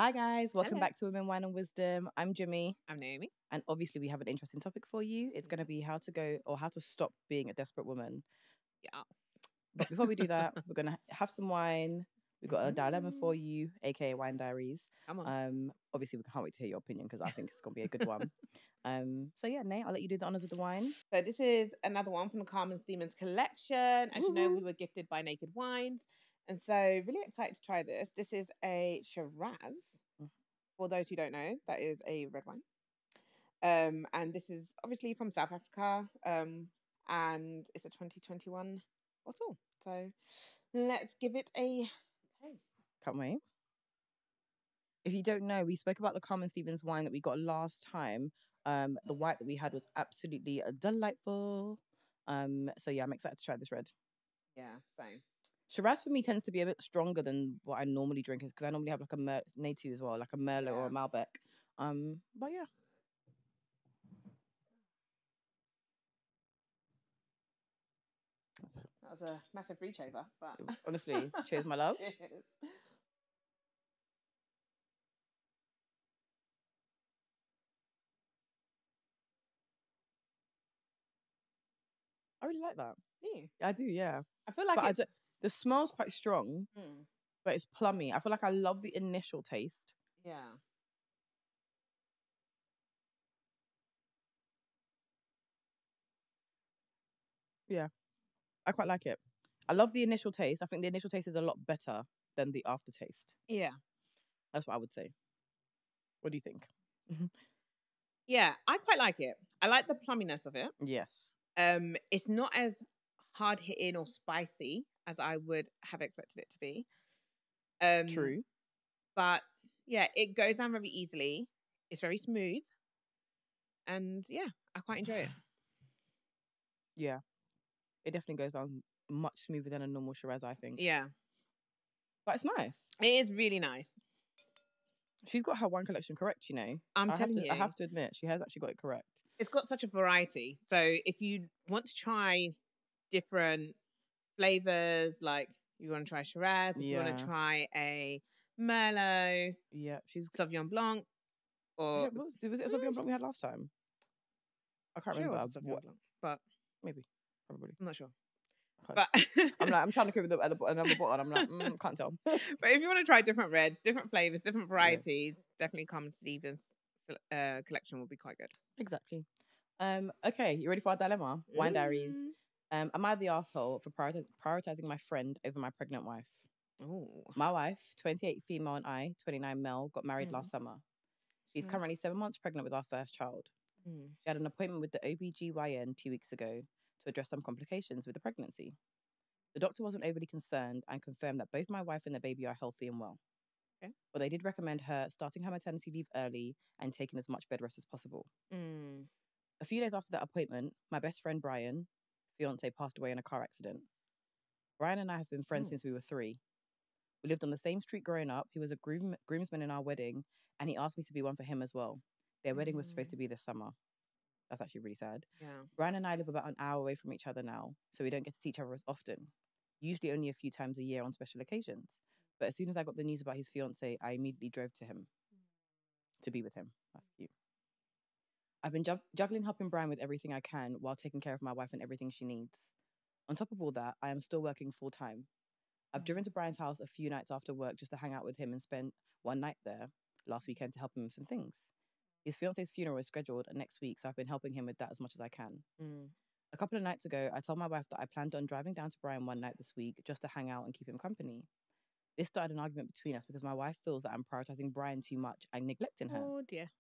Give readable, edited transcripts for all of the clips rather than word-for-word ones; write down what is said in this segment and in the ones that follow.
Hi guys, welcome Hello. back to Women, Wine and Wisdom. I'm Jimmy, I'm Naomi. and obviously we have an interesting topic for you. It's going to be how to go or how to stop being a desperate woman. Yes. But before we do that, we're going to have some wine. We've got a dilemma for you, aka Wine Diaries. Come on. Obviously we can't wait to hear your opinion because I think it's going to be a good one. So yeah, Nate, I'll let you do the honors of the wine. So this is another one from the Carmen's Demons collection. As you know, Woohoo. we were gifted by Naked Wines. And so really excited to try this. This is a Shiraz. For those who don't know, that is a red wine. And this is obviously from South Africa. And it's a 2021 bottle. So let's give it a taste. Can't wait. If you don't know, we spoke about the Carmen Stevens wine that we got last time. The white that we had was absolutely delightful. So yeah, I'm excited to try this red. Yeah, same. Shiraz for me tends to be a bit stronger than what I normally drink, because I normally have like a Natu as well, like a Merlot or a Malbec. But yeah. That was a massive reach over, but Honestly, cheers, my love. Cheers. I really like that. Yeah. I do, yeah. I feel like But the smell's quite strong, Mm, but it's plummy. I feel like I love the initial taste. yeah. Yeah, I quite like it. I love the initial taste. I think the initial taste is a lot better than the aftertaste. Yeah. That's what I would say. What do you think? Yeah, I quite like it. I like the plumminess of it. Yes. It's not as hard hitting or spicy as I would have expected it to be. True. But yeah, it goes down very easily. It's very smooth. And yeah, I quite enjoy it. Yeah. It definitely goes down much smoother than a normal Shiraz, I think. Yeah. But it's nice. It is really nice. She's got her wine collection correct, you know. I'm telling you. I have to admit, she has actually got it correct. It's got such a variety. So if you want to try different flavors, like you want to try Shiraz, if you want to try a Merlot, yeah, she's Sauvignon Blanc, or was it a Sauvignon Blanc we had last time? I can't remember. It was Sauvignon Blanc, but maybe, probably. I'm not sure. Okay. But I'm trying to cover another bottle, and I'm like, can't tell. But if you want to try different reds, different flavors, different varieties, definitely Carmen Stevens collection will be quite good. Exactly. Okay, you ready for our dilemma? Wine Diaries. Am I the asshole for prioritizing my friend over my pregnant wife? Oh. My wife, 28 female and I, 29 male, got married last summer. She's currently 7 months pregnant with our first child. She had an appointment with the OBGYN 2 weeks ago to address some complications with the pregnancy. The doctor wasn't overly concerned and confirmed that both my wife and the baby are healthy and well. Okay. But they did recommend her starting her maternity leave early and taking as much bed rest as possible. A few days after that appointment, my best friend Brian, fiance, passed away in a car accident. Brian and I have been friends since we were 3. We lived on the same street growing up. He was a groomsman in our wedding, and he asked me to be one for him as well. Their wedding was supposed to be this summer. That's actually really sad. Yeah. Brian and I live about an hour away from each other now, so we don't get to see each other as often. Usually only a few times a year on special occasions. But as soon as I got the news about his fiance, I immediately drove to him to be with him. That's cute. I've been juggling helping Brian with everything I can while taking care of my wife and everything she needs. On top of all that, I am still working full time. I've driven to Brian's house a few nights after work just to hang out with him and spent one night there last weekend to help him with some things. His fiance's funeral is scheduled next week, so I've been helping him with that as much as I can. A couple of nights ago, I told my wife that I planned on driving down to Brian one night this week just to hang out and keep him company. This started an argument between us because my wife feels that I'm prioritizing Brian too much and neglecting her. Oh dear.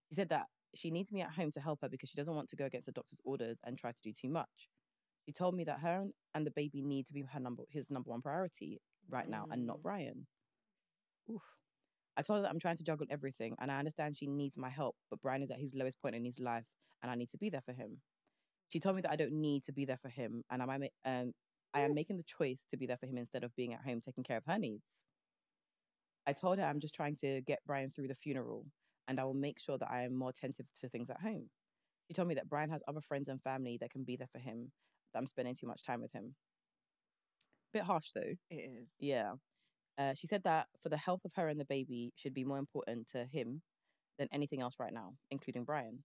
She said that she needs me at home to help her because she doesn't want to go against the doctor's orders and try to do too much. She told me that her and the baby need to be his number one priority right now and not Brian. Oof. I told her that I'm trying to juggle everything and I understand she needs my help, but Brian is at his lowest point in his life and I need to be there for him. She told me that I don't need to be there for him and I am making the choice to be there for him instead of being at home taking care of her needs. I told her I'm just trying to get Brian through the funeral and I will make sure that I am more attentive to things at home. She told me that Brian has other friends and family that can be there for him, that I'm spending too much time with him. Bit harsh though. It is. Yeah. She said that for the health of her and the baby should be more important to him than anything else right now, including Brian.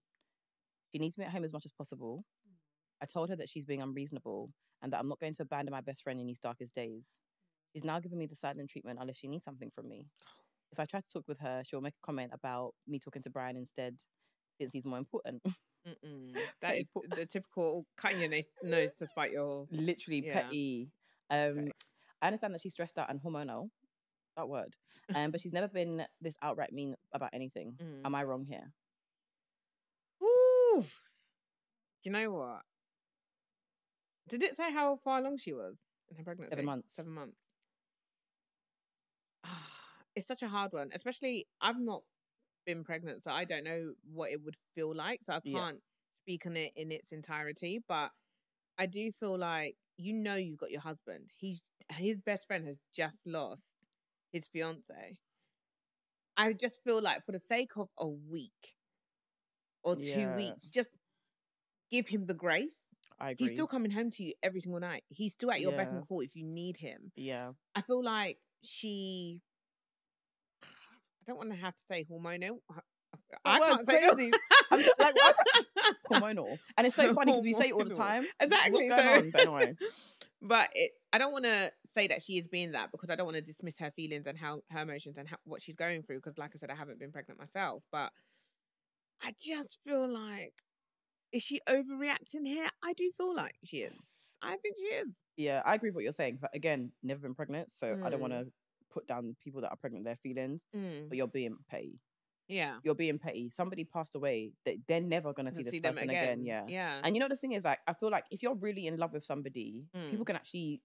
She needs me at home as much as possible. I told her that she's being unreasonable and that I'm not going to abandon my best friend in these darkest days. She's now giving me the silent treatment unless she needs something from me. If I try to talk with her, she'll make a comment about me talking to Brian instead, since he's more important. That is the typical cutting your nose to spite your... Literally petty. Okay. I understand that she's stressed out and hormonal. That word. But she's never been this outright mean about anything. Am I wrong here? Ooh. You know what? Did it say how far along she was in her pregnancy? 7 months. 7 months. It's such a hard one, especially I've not been pregnant, so I don't know what it would feel like. So I can't speak on it in its entirety. But I do feel like, you've got your husband. His best friend has just lost his fiance. I just feel like for the sake of a week or 2 weeks, just give him the grace. I agree. He's still coming home to you every single night. He's still at your beck and call if you need him. Yeah. I feel like I don't want to have to say hormonal. I can't say crazy. Like, hormonal. And it's so funny because we say it all the time. Exactly. What's going on? But anyway. But I don't want to say that she is being that, because I don't want to dismiss her feelings and her emotions and what she's going through, because like I said, I haven't been pregnant myself. But I just feel like, is she overreacting here? I do feel like she is. I think she is. Yeah, I agree with what you're saying. Again, never been pregnant, so I don't want to put down people that are pregnant, their feelings, but you're being petty. Yeah. You're being petty. Somebody passed away. They're never going to see this person again. Yeah. And the thing is, like, I feel like if you're really in love with somebody, people can actually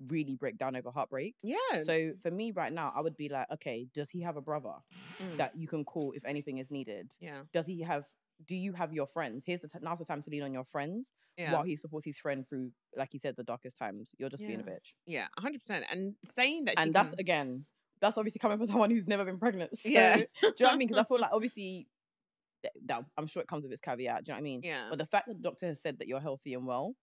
really break down over heartbreak. Yeah. So for me right now, I would be like, okay, does he have a brother that you can call if anything is needed? Yeah. Do you have your friends? Now's the time to lean on your friends while he supports his friend through, like he said, the darkest times. You're just being a bitch. Yeah, 100%. And saying that that's obviously coming from someone who's never been pregnant. So, do you know what I mean? Because I feel like obviously, I'm sure it comes with its caveat. Do you know what I mean? Yeah. But the fact that the doctor has said that you're healthy and well,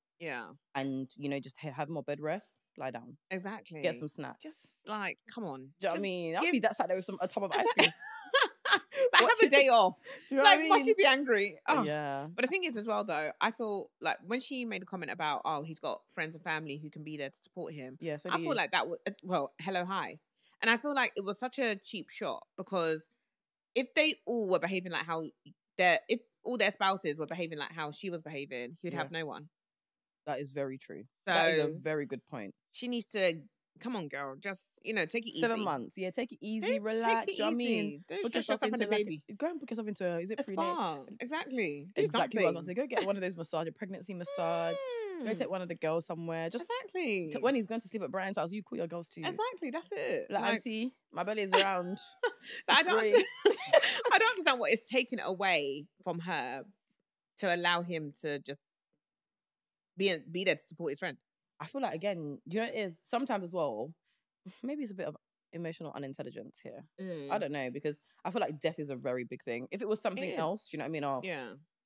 and just have more bed rest, lie down. Exactly. Get some snacks. Just like, come on. Do you know what I mean? I'll be that sat there with a tub of ice cream. Like, have a day off. Do you know what I mean? Why should be angry? Oh. Yeah. But the thing is as well, though, I feel like when she made a comment about, he's got friends and family who can be there to support him. Yeah. So I feel like that was, hello, hi. And I feel like it was such a cheap shot, because if they all were behaving like if all their spouses were behaving like how she was behaving, he would have no one. That is very true. So that is a very good point. She needs to, come on, girl, just, take it easy. 7 months. Yeah, take it easy, relax. Take it easy. I mean? Don't stress yourself into baby. Go and book yourself into is it spa? Exactly. Do exactly what I was something. going to say. Go get one of those a pregnancy massage. Go take one of the girls somewhere. Just exactly. When he's going to sleep at Brian's house, you call your girls too. Exactly, that's it. Like, auntie, my belly is round. I don't understand what is taken away from her to allow him to just be there to support his friend. I feel like, again, you know what it is? Sometimes as well, maybe it's a bit of emotional unintelligence here. I don't know, because I feel like death is a very big thing. If it was something else, do you know what I mean? Or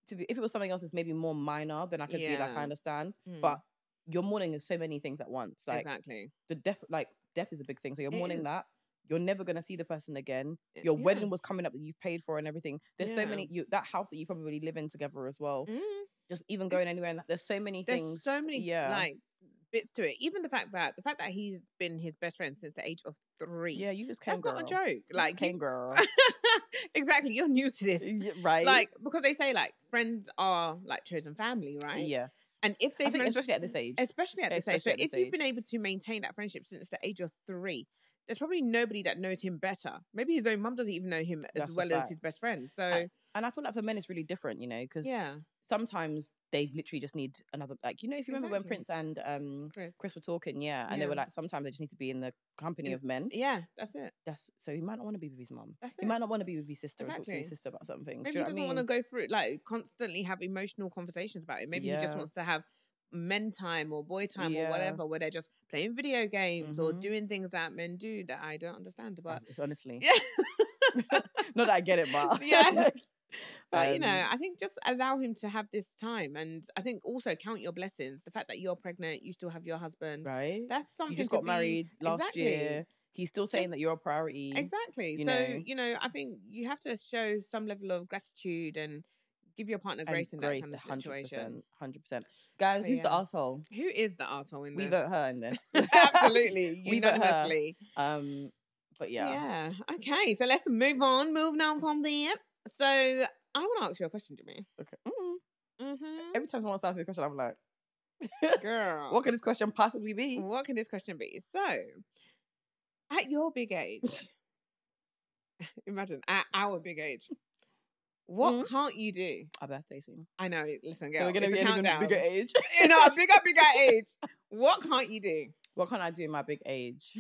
if it was something else that's maybe more minor, then I could be like, I understand. But you're mourning so many things at once. Like, exactly. Death is a big thing. So you're mourning that. You're never going to see the person again. Your wedding was coming up that you've paid for and everything. There's so many, that house that you probably live in together as well. Just even going anywhere. And there's so many things. There's so many like bits to it. Even the fact that he's been his best friend since the age of 3. Yeah, you just came, that's girl. Not a joke. Like, came, girl. Exactly. You're new to this, right? Like, because they say like friends are like chosen family, right? Yes. And if they've especially at this age, so if you've been able to maintain that friendship since the age of 3, there's probably nobody that knows him better. Maybe his own mum doesn't even know him as well as his best friend. So, and I feel like for men it's really different, because sometimes they literally just need another, like, if you remember when Prince and Chris were talking, and they were like, sometimes they just need to be in the company of men. Yeah, that's it. So he might not want to be with his mum. That's it. He might not want to be with his sister and talk to his sister about some things. Maybe he doesn't want to go through, like, constantly have emotional conversations about it. Maybe he just wants to have men time or boy time or whatever, where they're just playing video games or doing things that men do that I don't understand. But honestly, not that I get it, but but I think just allow him to have this time, and I think also count your blessings. The fact that you're pregnant, you still have your husband, right? That's something. You just got married last year. He's still saying Just- that you're a priority. Exactly. you So, know. I think you have to show some level of gratitude and give your partner grace in that kind of situation. 100%. Guys, So, who's the yeah. asshole? Who is the asshole in We this? vote her in this. Absolutely. We vote her. Unanimously. But yeah. Yeah. Okay. So let's move on. Moving on from there. So I want to ask you a question, Jimmy. Okay. Mm-hmm. Every time someone asks me a question, I'm like, Girl. what could this question possibly be? What can this question be? So, at your big age, imagine at our big age, what can't you do? Our birthday soon. I know. Listen, girl. So we're gonna it's be a an even countdown. bigger age. A bigger age. What can't you do? What can I do in my big age?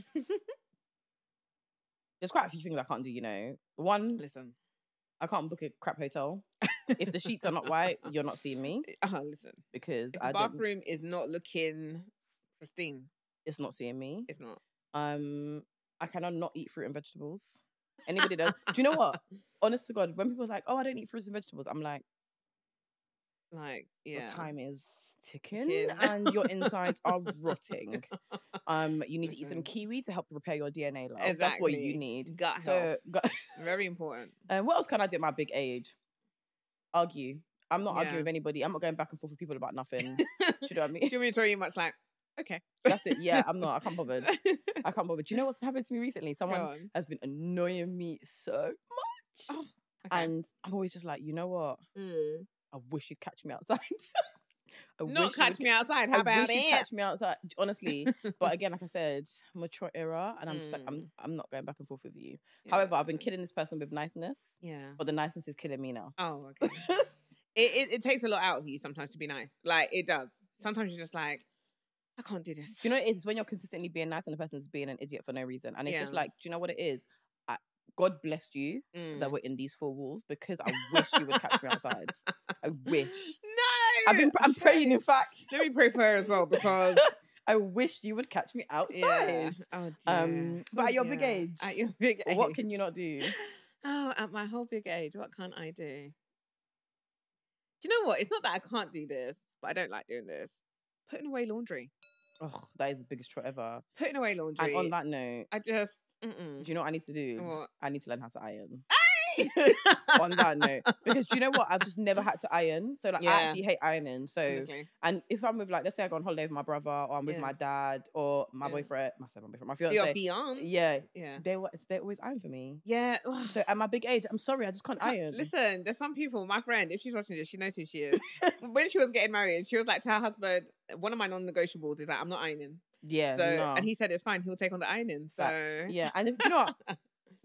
There's quite a few things I can't do. One, Listen. I can't book a crap hotel. If the sheets are not white, you're not seeing me. Listen. Because if the bathroom is not looking pristine, it's not seeing me. It's not. I cannot not eat fruit and vegetables. Anybody does? Do you know what? Honest to God, when people are like, "Oh, I don't eat fruits and vegetables," I'm like, yeah, your time is ticking and your insides are rotting. You need to eat some kiwi to help repair your DNA, love. Exactly. That's what you need. Gut health. Very important. And what else can I do at my big age? Argue. I'm not arguing with anybody. I'm not going back and forth with people about nothing. Do you know what I mean? Do you want me to tell you much like, okay. That's it. Yeah, I'm not. I can't bother. Do you know what's happened to me recently? Someone has been annoying me so much. Oh, okay. And I'm always just like, you know what? I wish you'd catch me outside. Not catch me outside. How about it? Catch me outside, honestly. But again, like I said, mature era, and I'm just like, I'm not going back and forth with you. Yeah. However, I've been killing this person with niceness. Yeah. But the niceness is killing me now. Oh, okay. it takes a lot out of you sometimes to be nice. Like, it does. Sometimes you're just like, I can't do this. Do you know what it is? It's when you're consistently being nice and the person's being an idiot for no reason. And it's just like, do you know what it is? God blessed you that we're in these four walls, because I wish you would catch me outside. I wish. No! I'm praying, in fact. Let me pray for her as well, because I wish you would catch me outside. Yeah. Oh, dear. But at your big age. At your big age. What can you not do? Oh, at my whole big age, what can't I do? Do you know what? It's not that I can't do this, but I don't like doing this. Putting away laundry. Oh, that is the biggest chore ever. Putting away laundry. And on that note, I just... do you know what I need to do? What? I need to learn how to iron. On that note, because do you know what? I've just never had to iron. So I actually hate ironing. So honestly. And if I'm with, like, let's say I go on holiday with my brother, or I'm with my dad, or my boyfriend, my fiance. Your fiance. Yeah. They always iron for me. Yeah. So at my big age, I'm sorry, I just can't iron. Listen, there's some people, my friend, if she's watching this, she knows who she is. When she was getting married, she was like to her husband, one of my non-negotiables is like, I'm not ironing. Yeah. So and he said it's fine, he'll take on the ironing. So yeah. And do you know what?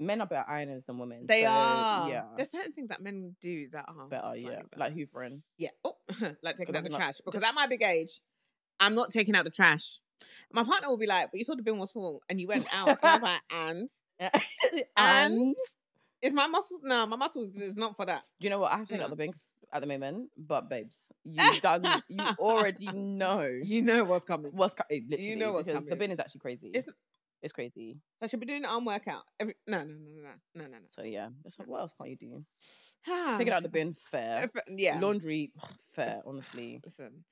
Men are better ironers than women. They so, are. Yeah. There's certain things that men do that are better, yeah. Like hoovering. Yeah. Oh, like taking out the trash. Because at my big age, I'm not taking out the trash. My partner will be like, but you saw the bin was full and you went out. And I was like, and? Is my muscle? No, my muscles is not for that. Do you know what? I have to take out the bin at the moment, but babes, you already know. You know what's coming. Literally, you know what's coming. The bin is actually crazy. It's crazy. I should be doing an arm workout. No. So yeah, that's like, what else can't you do? Take it out the bin, fair. Yeah. Laundry, fair, honestly. Listen,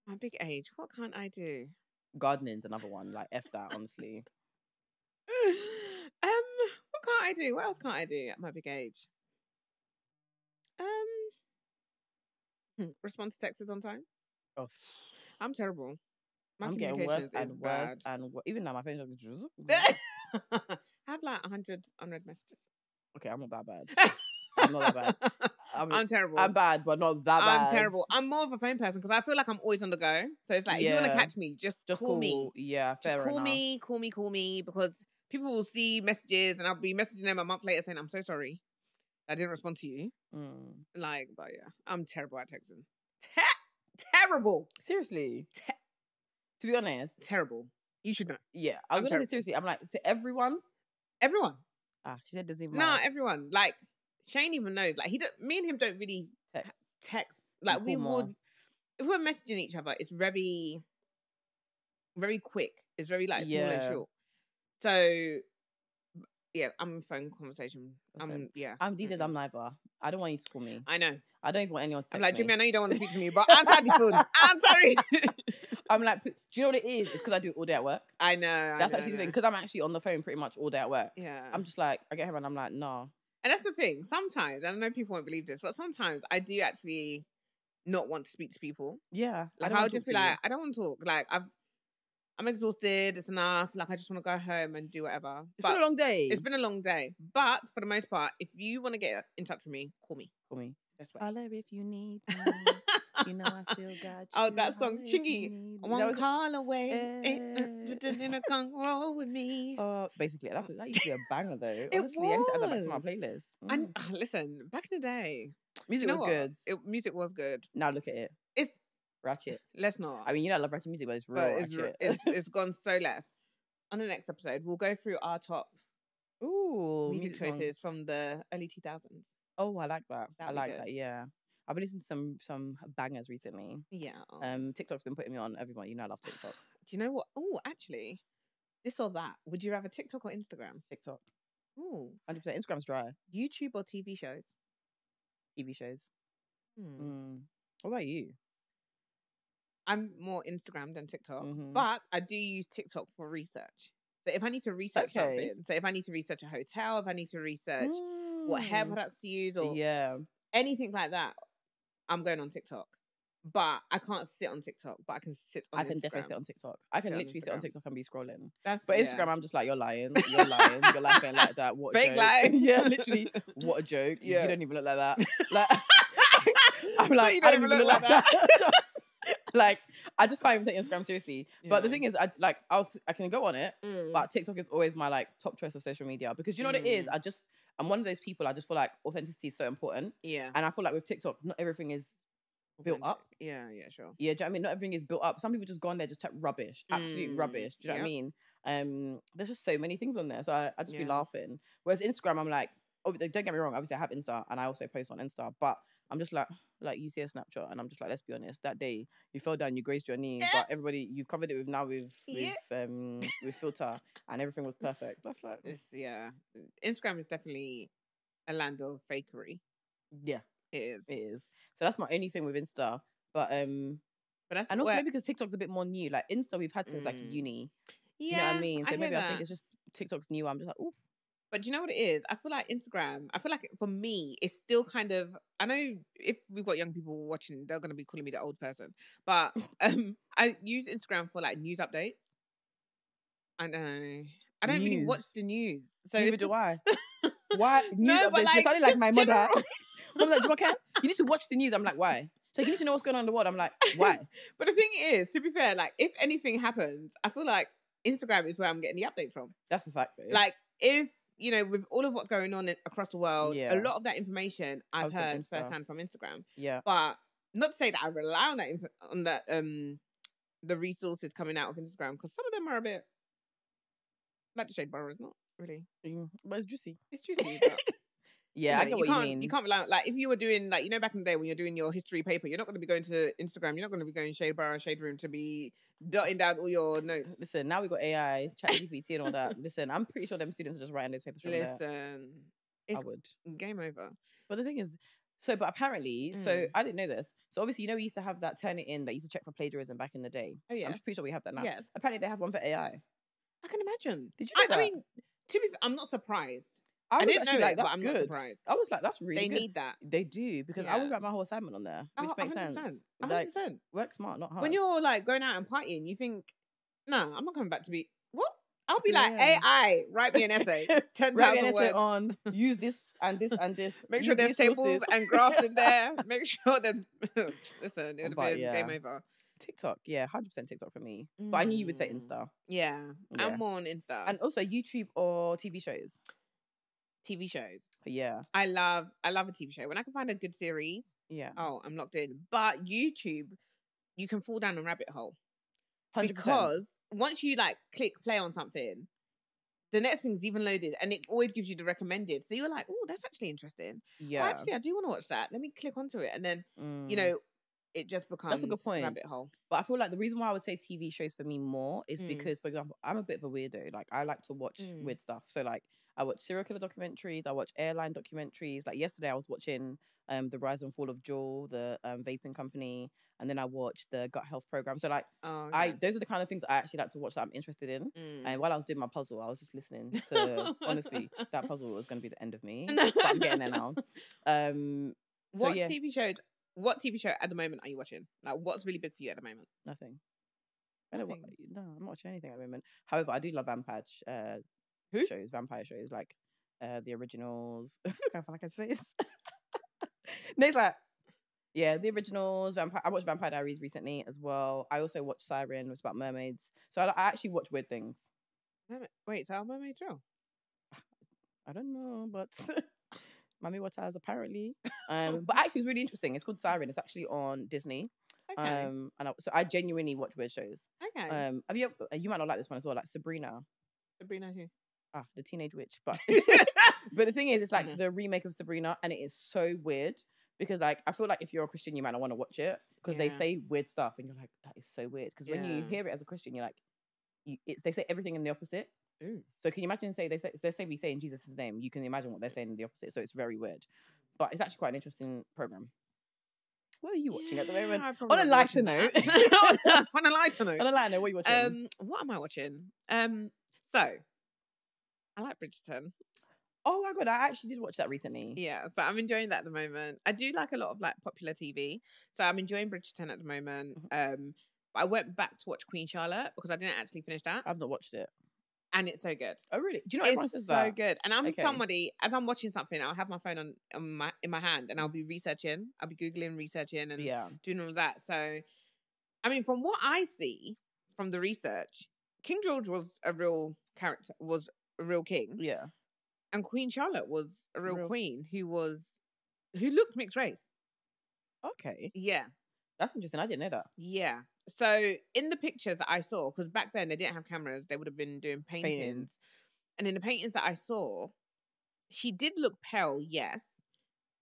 my big age, what can't I do? Gardening's another one. Like, F that, honestly. What can't I do? What else can't I do at my big age? Respond to texts on time. Oh, I'm terrible. I'm getting worse and worse and even now my phone's I have like 100 unread messages. Okay, I'm not that bad. I'm not that bad. I'm terrible. I'm bad, but not that bad. I'm terrible. I'm more of a phone person because I feel like I'm always on the go. So it's like, if you want to catch me, just call me. Yeah, fair enough. Call me, because people will see messages and I'll be messaging them a month later saying, I'm so sorry. I didn't respond to you. Like, but yeah, I'm terrible at texting. Terrible. Seriously. To be honest. Terrible. You should know. Yeah. I'm going to say seriously. I'm like, to everyone. Everyone. She said doesn't even matter. Everyone. Like, Shane even knows. Like, me and him don't really text. Like, we would, if we're messaging each other, it's very, very quick. It's very, like, small and short. So, yeah, I'm in phone conversation. These days, I'm neither. I don't want you to call me. I know. I don't even want anyone to text I'm like, me. Jimmy, I know you don't want to speak to me, but answer the phone. I'm sorry. I'm like, do you know what it is? It's because I do it all day at work. I know. That's actually the thing. Because I'm actually on the phone pretty much all day at work. Yeah. I'm just like, I get home and I'm like, nah. And that's the thing. Sometimes, I know people won't believe this, but sometimes I do actually not want to speak to people. Yeah. Like I'll just be like, I don't want to talk. Like I'm exhausted. It's enough. Like I just want to go home and do whatever. It's been a long day. It's been a long day. But for the most part, if you want to get in touch with me, call me. Call me. That's Holler if you need me. You know I still got you. Oh, that song, Holler if you Chingy. need me. One call away. Come roll with me. Basically, that used to be a banger though. It Honestly, I need to add that back to my was. playlist. And listen, back in the day, Music was good. Music was good. Now look at it. It's ratchet. Let's not. I mean, you know I love ratchet music, but it's real ratchet. It's gone so left. On the next episode, we'll go through our top music choices from the early 2000s. Oh, I like that. That'd I like be good. that. Yeah. I've been listening to some bangers recently. Yeah. TikTok's been putting me on. Everyone, you know I love TikTok. Do you know what? Oh, actually, this or that. Would you rather TikTok or Instagram? TikTok. Oh, 100%. Instagram's dry. YouTube or TV shows? TV shows. What about you? I'm more Instagram than TikTok, but I do use TikTok for research. So if I need to research something, so if I need to research a hotel, if I need to research what hair products to use or anything like that, I'm going on TikTok. But I can't sit on TikTok, but I can sit on Instagram. I can definitely sit on TikTok. I can literally sit on TikTok and be scrolling. But Instagram, I'm just like, you're lying. You're lying. You're laughing like that. What fake a joke. life. Yeah, literally. What a joke. Yeah. You don't even look like that. Like, I'm like, I don't even look like that. Like, I just can't even take Instagram seriously. Yeah. But the thing is, I can go on it, but TikTok is always my like top choice of social media because you know what it is. I'm one of those people. I just feel like authenticity is so important. Yeah. And I feel like with TikTok, not everything is built up. Yeah, sure. Yeah, do you know what I mean? Not everything is built up. Some people just go on there just type rubbish, absolute rubbish. Do you know what I mean? There's just so many things on there, so I just be laughing. Whereas Instagram, I'm like, oh, don't get me wrong. Obviously, I have Insta and I also post on Insta, but I'm just like you see a snapshot and I'm just like, let's be honest. That day you fell down, you grazed your knee, but everybody you've covered it with filter and everything was perfect. That's like Instagram is definitely a land of fakery. Yeah. It is. So that's my only thing with Insta. But that's and also maybe because TikTok's a bit more new. Like Insta we've had since like uni. Do you know what I mean? So maybe I think it's just TikTok's new. I'm just like, ooh. But do you know what it is? I feel like Instagram, for me, it's still kind of, I know if we've got young people watching, they're going to be calling me the old person. But I use Instagram for like news updates. I know. I don't really watch the news. So neither do I. Why? News updates? You're sounding like my mother. I'm like, okay, you need to watch the news. I'm like, why? So you need to know what's going on in the world. I'm like, why? But the thing is, to be fair, like if anything happens, I feel like Instagram is where I'm getting the updates from. That's a fact, though. Like if, you know, with all of what's going on across the world, a lot of that information I've heard firsthand from Instagram. Yeah. But not to say that I rely on that, the resources coming out of Instagram, because some of them are a bit like the shade bar is not really. But it's juicy. It's juicy, but yeah, I get what you mean. You can't rely on, like, if you were doing, like, you know, back in the day when you're doing your history paper, you're not going to be going to Instagram, you're not going to be going Shade Bar or Shade Room to be dotting down all your notes. Listen, now we got AI, ChatGPT and all that. Listen, I'm pretty sure them students are just writing those papers from there. It's I would. Game over. But the thing is, but apparently, so I didn't know this. So obviously, you know, we used to have that Turnitin that used to check for plagiarism back in the day. Oh, yeah. I'm pretty sure we have that now. Yes. Apparently, they have one for AI. I can imagine. Did you know that? I mean, to be fair, I'm not surprised. I didn't know it, but I'm not surprised. I was like, that's really good. They need that. They do, because I would write my whole assignment on there, which makes 100%. sense. 100%. Like, work smart, not hard. When you're like going out and partying, you think, no, I'm not coming back to be, what? I'll be like, AI, write me an essay. 10,000 words. On, use this and this and this. Make sure there's tables and graphs in there. Make sure there's, listen, it would have been game over. TikTok, 100% TikTok for me. But I knew you would say Insta. Yeah, I'm more on Insta. And also YouTube or TV shows. TV shows. Yeah. I love a TV show. When I can find a good series, I'm locked in. But YouTube, you can fall down a rabbit hole. 100%. Because once you like click play on something, the next thing's even loaded and it always gives you the recommended. So you're like, oh, that's actually interesting. Yeah. Oh, actually, I do want to watch that. Let me click onto it. And then, you know, it just becomes That's a good point. rabbit hole. But I feel like the reason why I would say TV shows for me more is Mm. because, for example, I'm a bit of a weirdo. Like, I like to watch weird stuff. So, like, I watch serial killer documentaries. I watch airline documentaries. Like, yesterday I was watching the rise and fall of Juul, the vaping company, and then I watched the gut health program. So, like, those are the kind of things I actually like to watch that I'm interested in. And while I was doing my puzzle, I was just listening to, honestly, that puzzle was going to be the end of me. But I'm getting there now. What TV show at the moment are you watching? Like, what's really big for you at the moment? Nothing. No, I'm not watching anything at the moment. However, I do love vampire shows, like the originals. I feel like his face. No, it's like, yeah, the originals. I watched Vampire Diaries recently as well. I also watched Siren, which is about mermaids. So I actually watch weird things. Wait, so are mermaids real? I don't know, but Mami Waters apparently. But actually, it's really interesting. It's called Siren. It's actually on Disney. Okay. So I genuinely watch weird shows. Okay. Have you? You might not like this one as well. Like Sabrina. Sabrina who? The Teenage Witch. But but the thing is, it's like the remake of Sabrina, and it is so weird because, like, I feel like if you're a Christian, you might not want to watch it because they say weird stuff, and you're like, that is so weird. Because when you hear it as a Christian, you're like, they say everything in the opposite. Ooh. So can you imagine let's say we say in Jesus' name, you can imagine what they're saying in the opposite. So it's very weird, but it's actually quite an interesting program. What are you watching at the moment? On a lighter note. On a lighter note. On a lighter note, what are you watching? What am I watching? So I like Bridgerton. Oh my god, I actually did watch that recently. Yeah, so I'm enjoying that at the moment. I do like a lot of like popular TV, so I'm enjoying Bridgerton at the moment. But I went back to watch Queen Charlotte because I didn't actually finish that. I've not watched it. And it's so good. Oh really? Do you know everyone says so that? good? And I'm somebody, as I'm watching something, I'll have my phone in my hand, and I'll be researching. I'll be googling, researching, and doing all of that. So, I mean, from what I see from the research, King George was a real character, was a real king. Yeah. And Queen Charlotte was a real queen who looked mixed race. Okay. Yeah. That's interesting. I didn't know that. Yeah. So in the pictures that I saw, because back then they didn't have cameras, they would have been doing paintings. And in the paintings that I saw, she did look pale, yes,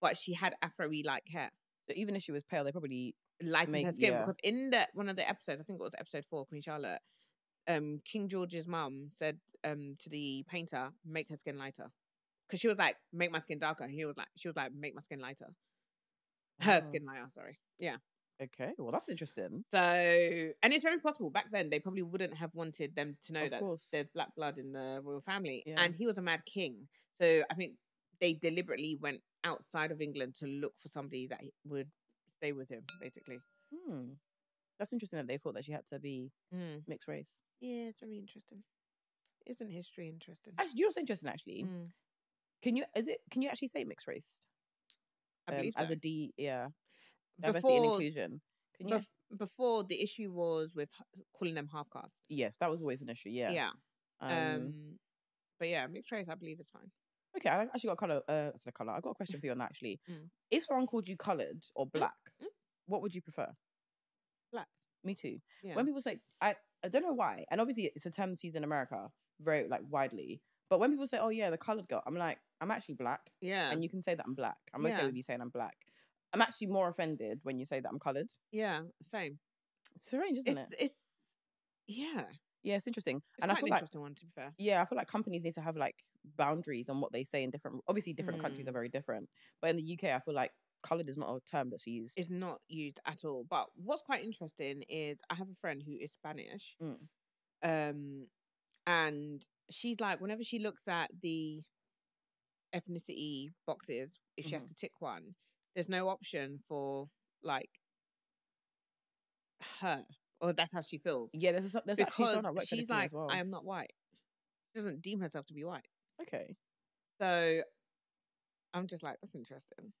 but she had Afro-y like hair. So even if she was pale, they probably lightened her skin because in one of the episodes, I think it was episode 4, Queen Charlotte, King George's mum said to the painter, make her skin lighter. Because she was like, make my skin darker. She was like, make my skin lighter. Her skin lighter, sorry. Yeah. Okay, well, that's interesting. So, and it's very possible. Back then, they probably wouldn't have wanted them to know that there's black blood in the royal family. Yeah. And he was a mad king. So I think they deliberately went outside of England to look for somebody that would stay with him, basically. That's interesting that they thought that she had to be mixed race. Yeah, it's very interesting. Isn't history interesting? Actually, do you know what's interesting, actually? Can you actually say mixed race? I believe so. As a D, yeah. Diversity and inclusion. Can you? Before the issue was with calling them half caste. Yes, that was always an issue. Yeah. Yeah. But yeah, mixed race, I believe it's fine. Okay, I actually got I got a question for you on that actually. If someone called you coloured or black, what would you prefer? Black. Me too. Yeah. When people say, I don't know why, and obviously it's a term that's used in America very like widely. But when people say, "Oh yeah, the coloured girl," I'm like, I'm actually black. Yeah. And you can say that I'm black. I'm okay with you saying I'm black. I'm actually more offended when you say that I'm coloured. Yeah, same. It's strange, isn't it? It's yeah. Yeah, it's interesting. It's quite an interesting one, to be fair. Yeah, I feel like companies need to have like boundaries on what they say in different. Obviously, different countries are very different. But in the UK, I feel like coloured is not a term that's used. It's not used at all. But what's quite interesting is I have a friend who is Spanish, and she's like, whenever she looks at the ethnicity boxes, if she has to tick one, there's no option for like her, or that's how she feels. Yeah, there's actually someone at work she's like, as well. I am not white. She doesn't deem herself to be white. Okay. So I'm just like, that's interesting.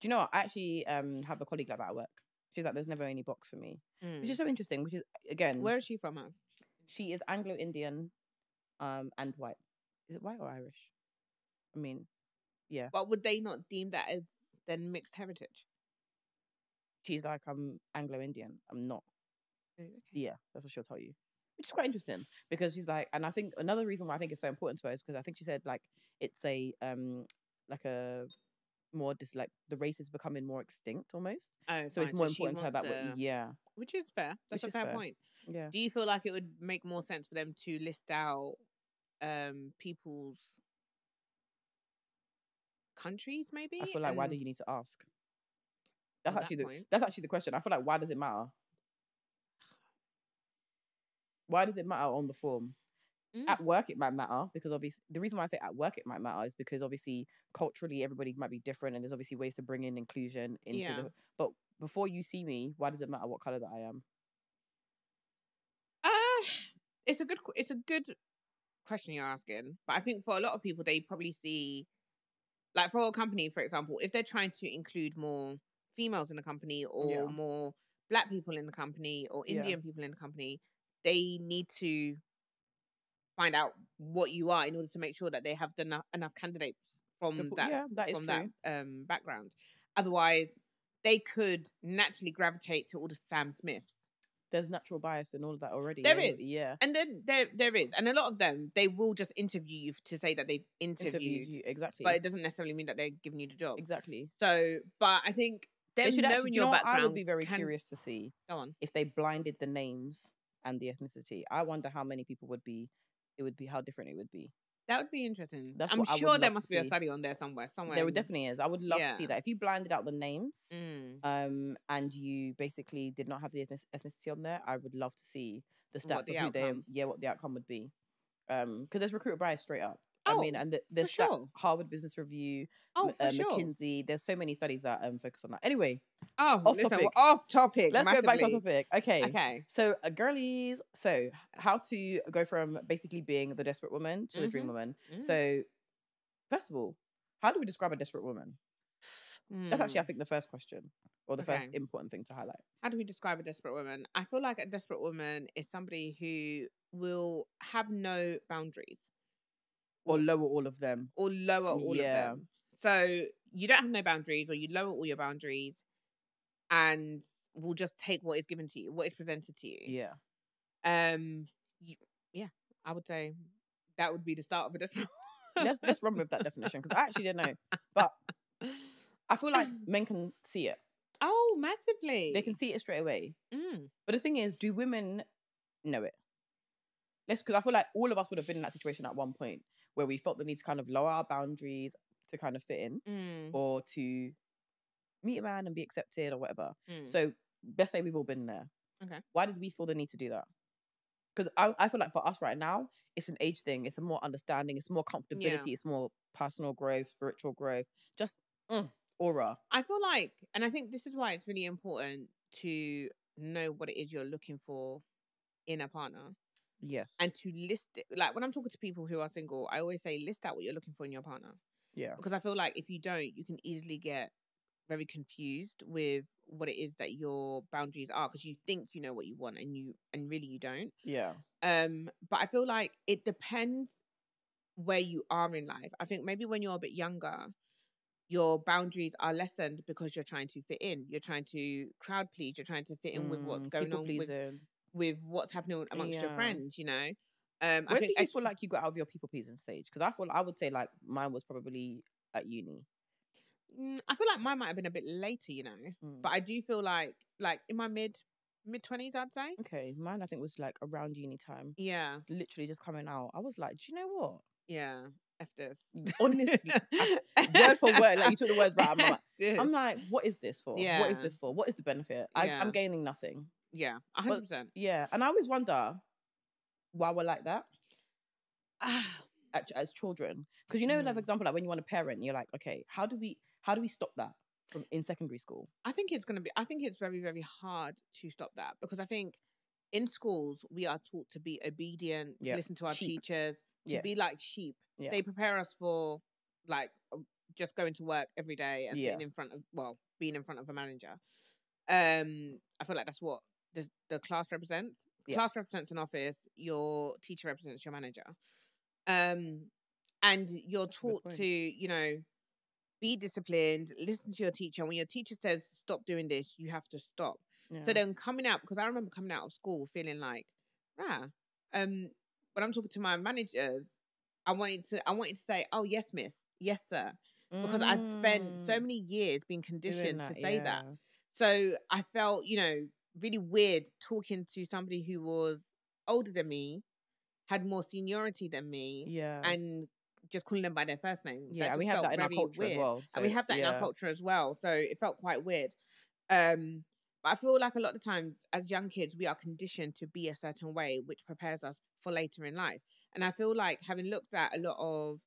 Do you know what? I actually have a colleague like that at work. She's like, there's never any box for me, which is so interesting. Which is again, where is she from? She is Anglo-Indian, and white. Is it white or Irish? I mean, yeah. But would they not deem that as then mixed heritage? She's like, I'm Anglo-Indian. I'm not. Okay. Yeah, that's what she'll tell you. Which is quite interesting because she's like, and I think another reason why I think it's so important to her is because I think she said like it's a like a more like the race is becoming more extinct almost. Oh, So it's fine. more So she important to have wants that. to, Yeah, which is fair. That's which a is fair fair. point. Yeah. Do you feel like it would make more sense for them to list out people's countries, maybe? I feel like why do And you need to ask? on that point, That's actually the question. I feel like why does it matter? Why does it matter on the form? At work it might matter because obviously the reason why I say at work it might matter is because obviously culturally everybody might be different and there's obviously ways to bring in inclusion into yeah. the, but before you see me, why does it matter what color that I am? It's a good question you're asking, but I think for a lot of people they probably see, like for a company, for example, if they're trying to include more females in the company or Yeah. more black people in the company or Yeah. Indian people in the company, they need to find out what you are in order to make sure that they have enough candidates from that background. Otherwise, they could naturally gravitate to all the Sam Smiths. There's natural bias and all of that already. There is. Yeah. And then there is. And a lot of them, they will just interview you to say that they've interviewed you. Exactly. But it doesn't necessarily mean that they're giving you the job. Exactly. So, but I think them they should knowing actually, your background. I would be very curious to see Go on. if they blinded the names and the ethnicity. I wonder how many people how different it would be. That would be interesting. That's I'm sure there must be a study on there somewhere. There definitely is. I would love to see that. If you blinded out the names, Mm. and you basically did not have the ethnicity on there, I would love to see the stats What the of outcome. what the outcome would be. Because there's recruiter bias straight up. Oh, I mean, and there's for stats, sure. Harvard Business Review, Oh, for sure. McKinsey. There's so many studies that focus on that. Anyway, listen, we're off topic. Let's massively. go back to our topic. Okay. So, girlies. So, how to go from basically being the desperate woman to the dream woman. So, first of all, how do we describe a desperate woman? That's actually, I think, the first question or the first important thing to highlight. How do we describe a desperate woman? I feel like a desperate woman is somebody who will have no boundaries. Or lower all of them. Or lower all of them. So you don't have no boundaries, or you lower all your boundaries and will just take what is given to you, what is presented to you. Yeah. I would say that would be the start of a desperate let's run with that definition because I actually didn't know. But I feel like men can see it. Oh, massively. They can see it straight away. But the thing is, do women know it? Because I feel like all of us would have been in that situation at one point where we felt the need to kind of lower our boundaries to kind of fit in or to meet a man and be accepted or whatever. So let's say we've all been there. Okay. Why did we feel the need to do that? Because I feel like for us right now, it's an age thing. It's a more understanding. It's more comfortability. It's more personal growth, spiritual growth. Just aura. I feel like, and I think this is why it's really important to know what it is you're looking for in a partner. Yes. And to list it. Like when I'm talking to people who are single, I always say list out what you're looking for in your partner. Yeah. Because I feel like if you don't, you can easily get very confused with what it is that your boundaries are, because you think you know what you want and really you don't. Yeah. But I feel like it depends where you are in life. I think maybe when you're a bit younger, your boundaries are lessened because you're trying to fit in. You're trying to crowd please. You're trying to fit in with what's going on with what's happening amongst your friends, you know. When do you feel like you got out of your people pleasing stage? Because I would say like mine was probably at uni. I feel like mine might have been a bit later, you know. But I do feel like in my mid 20s, I'd say. Okay, mine I think was like around uni time. Yeah. Literally just coming out. I was like, do you know what? Yeah. F this. Honestly, word for word, like you took the words right out of my mouth. I'm like, what is this for? Yeah. What is this for? What is the benefit? I'm gaining nothing. Yeah, 100%. Yeah, and I always wonder why we're like that as children. Because you know, another example, like when you want to parent, you're like, okay, how do we stop that from in secondary school? I think it's very, very hard to stop that, because I think in schools we are taught to be obedient, to listen to our teachers, to be like sheep. Yeah. They prepare us for like just going to work every day and sitting in front of, being in front of a manager. I feel like that's what the class represents. Yeah. Class represents an office. Your teacher represents your manager. And you're taught to, you know, be disciplined, listen to your teacher. When your teacher says stop doing this, you have to stop. Yeah. So then coming out, because I remember coming out of school feeling like, when I'm talking to my managers, I wanted to say, oh yes, miss, yes, sir. because I'd spent so many years being conditioned that, to say that. yeah. So I felt, really weird talking to somebody who was older than me, had more seniority than me, Yeah. and just calling them by their first name. Yeah, That and just we have felt that in our very culture as weird. well. And we So, have that in our yeah. culture as well. So it felt quite weird. But I feel like a lot of times as young kids, we are conditioned to be a certain way, which prepares us for later in life. And I feel like having looked at a lot of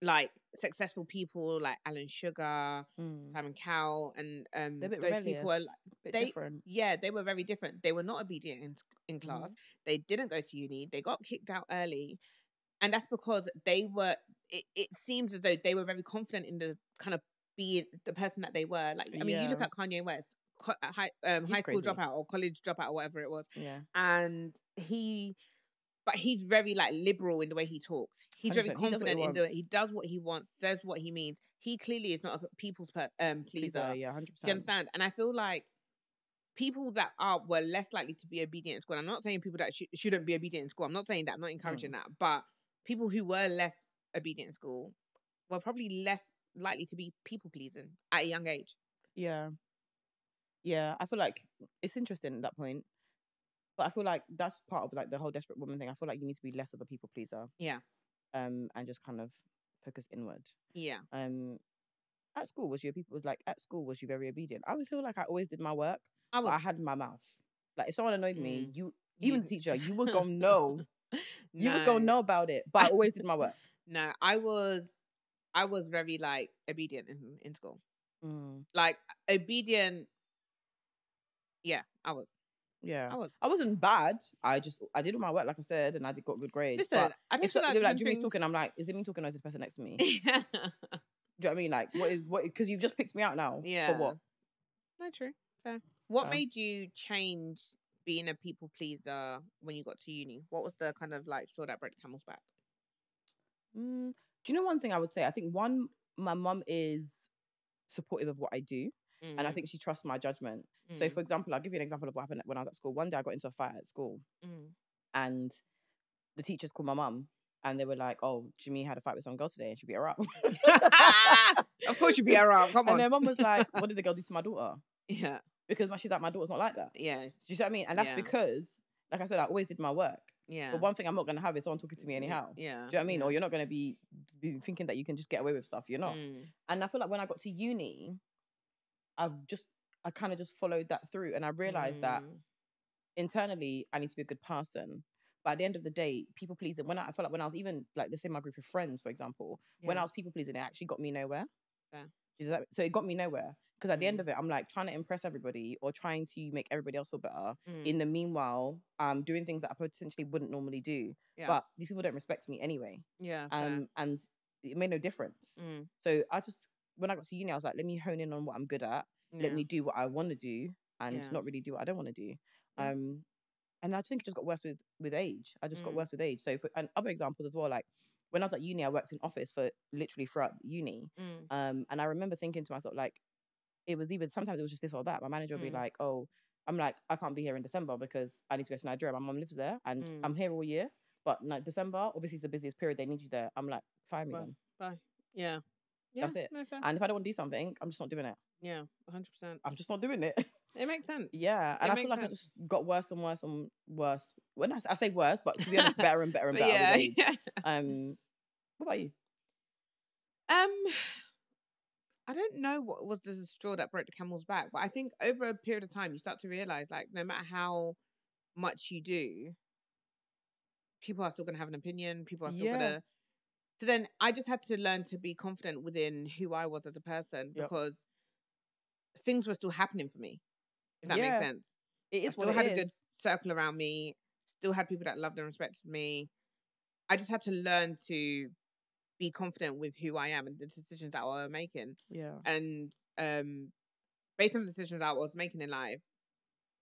like successful people like Alan Sugar, Simon Cowell, and They're a bit those rebellious, people are bit different. Yeah, they were very different. They were not obedient in class. They didn't go to uni. They got kicked out early, and that's because they were. It seems as though they were very confident in the kind of being the person that they were. Like, I mean, you look at Kanye West, high school crazy. dropout or college dropout or whatever it was. Yeah, and but he's very like liberal in the way he talks. He's very 100%. confident he does what he wants, says what he means. He clearly is not a people's pleaser. Yeah, 100%. Do you understand? And I feel like people that were less likely to be obedient in school. I'm not saying people that shouldn't be obedient in school. I'm not saying that. I'm not encouraging that. But people who were less obedient in school were probably less likely to be people pleasing at a young age. Yeah. Yeah, I feel like it's interesting at that point. But I feel like that's part of like the whole desperate woman thing. I feel like you need to be less of a people pleaser. Yeah. And just kind of focus inward. Yeah. At school was you very obedient? I would feel like I always did my work. I had my mouth. Like if someone annoyed me, even the teacher, you was gonna know. You was gonna know about it. But I always did my work. No, I was very like obedient in school. Like obedient. Yeah, I was. Yeah, I wasn't bad. I did all my work, like I said, and I got good grades. Listen, but I don't if feel like Jimmy's talking, I'm like, is it me talking or is this person next to me? Yeah. Do you know what I mean? Like, what? Because you've just picked me out now. Yeah. For what? No, true. Fair. What made you change being a people pleaser when you got to uni? What was the kind of like straw that broke the camel's back? Do you know one thing I would say? I think my mum is supportive of what I do. And I think she trusts my judgment. So, for example, I'll give you an example of what happened when I was at school. One day I got into a fight at school and the teachers called my mum and they were like, oh, Jimmy had a fight with some girl today and she beat her up. Of course you beat her up. Come on. And their mum was like, what did the girl do to my daughter? Yeah. Because she's like, my daughter's not like that. Yeah. Do you see what I mean? And that's because, like I said, I always did my work. Yeah. But one thing I'm not going to have is someone talking to me anyhow. Yeah. Do you know what I mean? Or you're not going to be thinking that you can just get away with stuff. You're not. And I feel like when I got to uni, I kind of just followed that through and I realized that internally I need to be a good person. But at the end of the day, people pleasing, I feel like when I was even like the same my group of friends, for example, when I was people pleasing, it actually got me nowhere. Yeah. So it got me nowhere. Because at the end of it, I'm like trying to impress everybody or trying to make everybody else feel better. In the meanwhile, doing things that I potentially wouldn't normally do. Yeah. But these people don't respect me anyway. Yeah. And it made no difference. So when I got to uni, I was like, let me hone in on what I'm good at. Let me do what I want to do and not really do what I don't want to do. And I think it just got worse with age. I just got worse with age. So and other examples as well, like when I was at uni, I worked in office for literally throughout uni. And I remember thinking to myself, like, it was even, sometimes it was just this or that. My manager would be like, oh, I'm like, I can't be here in December because I need to go to Nigeria. My mum lives there and I'm here all year. But December, obviously, is the busiest period. They need you there. I'm like, fire me then. Bye. Yeah. That's it. No, and if I don't want to do something, I'm just not doing it. Yeah, 100%. I'm just not doing it. It makes sense. Yeah, and I feel like I just got worse and worse and worse. When I say worse, but to be honest, better and better and better with age. What about you? I don't know what was the straw that broke the camel's back, but I think over a period of time, you start to realize, like, no matter how much you do, people are still going to have an opinion. People are still going to. So then I just had to learn to be confident within who I was as a person because things were still happening for me, if that makes sense. It is. I still had a good circle around me, still had people that loved and respected me. I just had to learn to be confident with who I am and the decisions that I was making. Yeah. And based on the decisions I was making in life,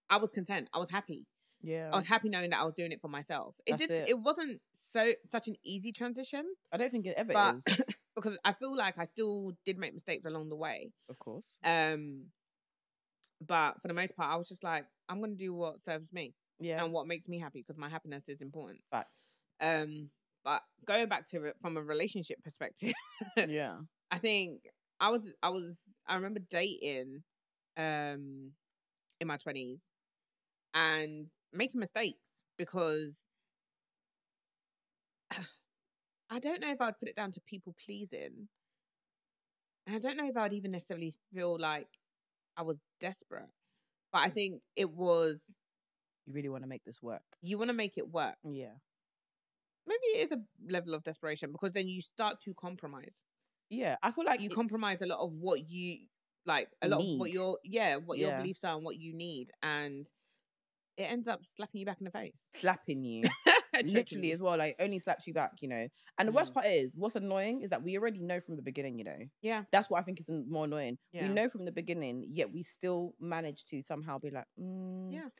I was content. I was happy. Yeah. I was happy knowing that I was doing it for myself. It wasn't such an easy transition. I don't think it ever is. Because I feel like I still did make mistakes along the way. Of course. But for the most part, I was just like, I'm going to do what serves me. Yeah. And what makes me happy because my happiness is important. Facts. But going back to it from a relationship perspective, Yeah. I think I remember dating in my 20s and making mistakes because I don't know if I would put it down to people pleasing. And I don't know if I would even necessarily feel like I was desperate. But I think it was, You really want to make this work. you want to make it work. Yeah. Maybe it is a level of desperation because then you start to compromise. Yeah. I feel like You compromise a lot of what you like, a lot of what need. your your Yeah. beliefs are and what you need, and it ends up slapping you back in the face. slapping you. Literally as well, like only slaps you back, you know. And the worst part is, what's annoying is that we already know from the beginning, you know. Yeah. That's what I think is more annoying. Yeah. We know from the beginning, yet we still manage to somehow be like, yeah,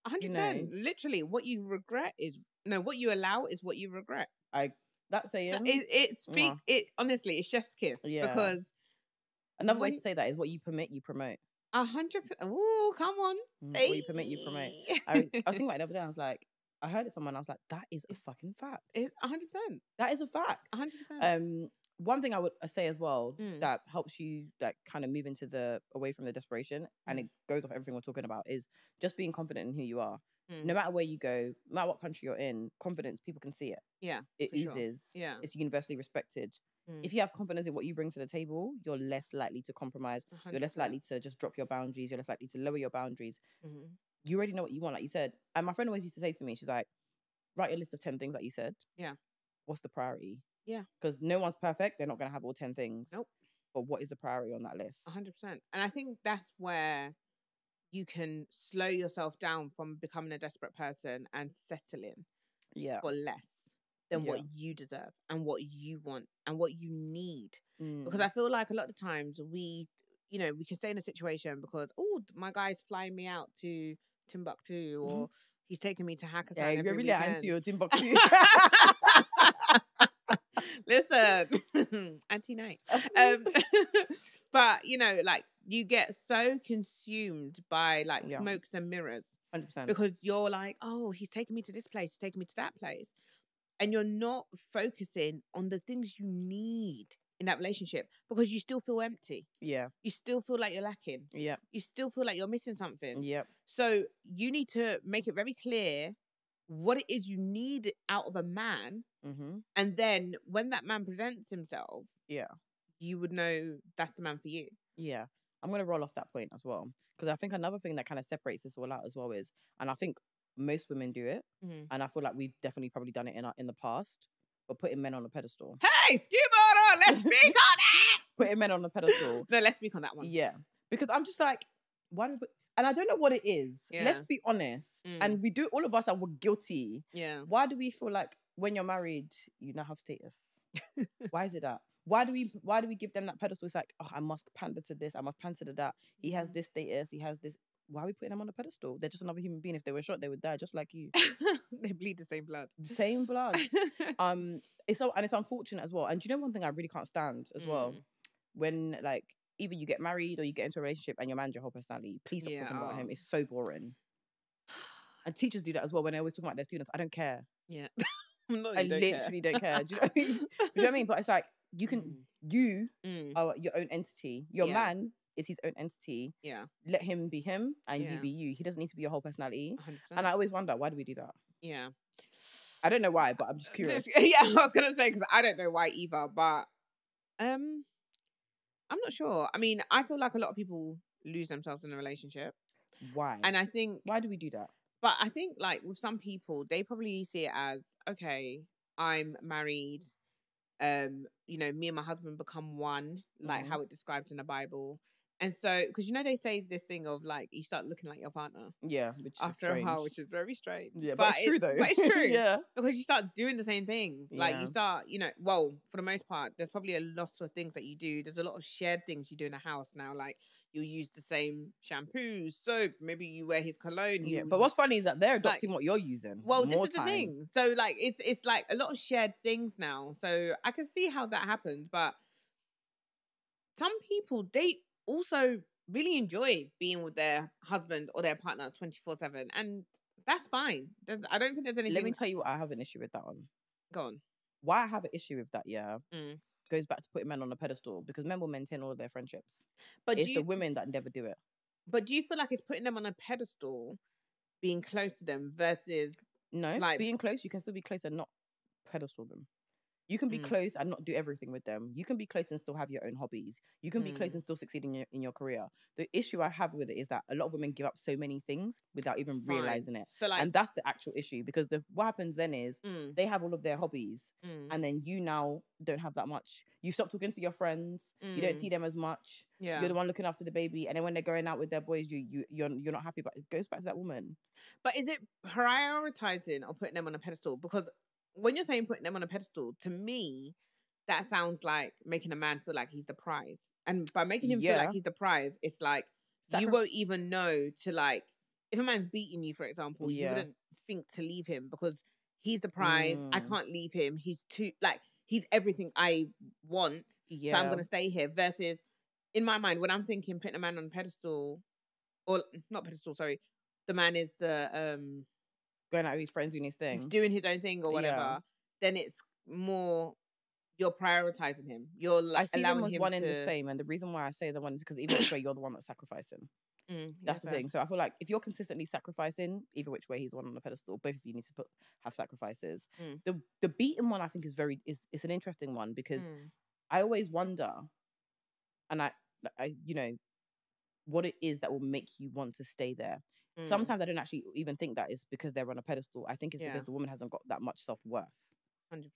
100%. you know. Literally, what you regret is what you allow is what you regret. That saying, it honestly, it's chef's kiss. Yeah. Because another way to say that is what you permit, you promote. 100%. Oh, come on. What you permit, you promote. I was thinking about it the other day. I was like, I heard it someone. I was like, that is a fucking fact. It's 100%. That is a fact. 100%. One thing I would say as well that helps you like kind of move into the away from the desperation, and it goes off everything we're talking about, is just being confident in who you are. No matter where you go, no matter what country you're in, confidence, people can see it. Yeah. It oozes. Sure. Yeah. It's universally respected. If you have confidence in what you bring to the table, you're less likely to compromise. 100%. You're less likely to just drop your boundaries. You're less likely to lower your boundaries. You already know what you want, like you said. And my friend always used to say to me, she's like, write your list of 10 things that you said. Yeah. What's the priority? Yeah. Because no one's perfect. They're not going to have all 10 things. Nope. But what is the priority on that list? 100%. And I think that's where you can slow yourself down from becoming a desperate person and settling for less than what you deserve and what you want and what you need. Because I feel like a lot of times we can stay in a situation because, oh, my guy's flying me out to Timbuktu or he's taking me to Hakkasan every you're really weekend. anti your Timbuktu. Listen, anti-night. But, like, you get so consumed by, like, smokes and mirrors. 100%. Because you're like, oh, he's taking me to this place, he's taking me to that place. And you're not focusing on the things you need in that relationship because you still feel empty. Yeah. You still feel like you're lacking. Yeah. You still feel like you're missing something. Yeah. So you need to make it very clear what it is you need out of a man. And then when that man presents himself, you would know that's the man for you. Yeah. I'm going to roll off that point as well. Because I think another thing that kind of separates this all out as well is, and I think most women do it, and I feel like we've definitely probably done it in the past, but putting men on a pedestal. Hey, Skewball, let's speak on that! Putting men on a pedestal. No, let's speak on that one. Yeah. Because I'm just like, why do we put... And I don't know what it is. Yeah. Let's be honest. And we do, all of us are guilty. Yeah. Why do we feel like when you're married, you now have status? Why is it that? Why do we give them that pedestal? It's like, oh, I must pander to this, I must pander to that. He has this status, he has this. Why are we putting them on a pedestal? They're just another human being. If they were shot, they would die just like you. They bleed the same blood. Same blood. It's unfortunate as well. And do you know one thing I really can't stand as well? When like either you get married or you get into a relationship and your man's your whole personality. Please stop talking about him. It's so boring. And teachers do that as well when they're always talking about their students. I don't care. Yeah. I literally don't care. Do you know what I mean? Do you know what I mean? But it's like you are your own entity. Your man is his own entity. Yeah. Let him be him and you be you. He doesn't need to be your whole personality. 100%. And I always wonder, why do we do that? Yeah. I don't know why, but I'm just curious. Yeah, I was going to say, because I don't know why either, but I'm not sure. I mean, I feel like a lot of people lose themselves in a relationship. Why? And I think... Why do we do that? But I think, like, with some people, they probably see it as, okay, I'm married, me and my husband become one, like how it describes in the Bible. And so, because, they say this thing of, like, you start looking like your partner. Yeah, which is after strange. a while, which is very strange. Yeah, but it's true, though. But it's true. Yeah. Because you start doing the same things. Like, you start, well, for the most part, there's probably a lot of things that you do. There's a lot of shared things you do in a house now. Like, you'll use the same shampoo, soap. Maybe you wear his cologne. Yeah, but what's funny is that they're adopting what you're using. Well, this is the thing. So, like, it's like a lot of shared things now. So I can see how that happens. But some people, they also really enjoy being with their husband or their partner 24/7, and that's fine. I don't think there's anything. Let me tell you what I have an issue with that one. Go on. Why I have an issue with that, yeah, Mm. goes back to putting men on a pedestal, because men will maintain all of their friendships. But It's the women that never do it. But do you feel like it's putting them on a pedestal, being close to them versus No, like being close, you can still be close and not pedestal them. You can be close and not do everything with them. You can be close and still have your own hobbies. You can be close and still succeed in your career. The issue I have with it is that a lot of women give up so many things without even realizing it. So, like, and that's the actual issue, because what happens then is they have all of their hobbies, and then you now don't have that much. You stop talking to your friends. You don't see them as much. Yeah. You're the one looking after the baby, and then when they're going out with their boys, you're not happy. But it goes back to that woman. But is it prioritizing or putting them on a pedestal? Because when you're saying putting them on a pedestal, to me, that sounds like making a man feel like he's the prize. And by making him feel like he's the prize, it's like you won't even know to, like, if a man's beating you, for example, you wouldn't think to leave him because he's the prize. I can't leave him. He's he's everything I want. So I'm going to stay here. Versus, in my mind, when I'm thinking putting a man on a pedestal, or not pedestal, sorry, the man is the going out with his friends doing his thing, doing his own thing or whatever, then it's more you're prioritizing him. You're I see allowing them as him one to... in the same, and the reason why I say the one is because even which way you're the one that's sacrificing. That's the thing. So I feel like if you're consistently sacrificing, either which way he's the one on the pedestal, both of you need to have sacrifices. The beaten one I think is an interesting one, because I always wonder, and I what it is that will make you want to stay there. Sometimes I don't actually even think that is because they're on a pedestal. I think it's because the woman hasn't got that much self-worth. 100%.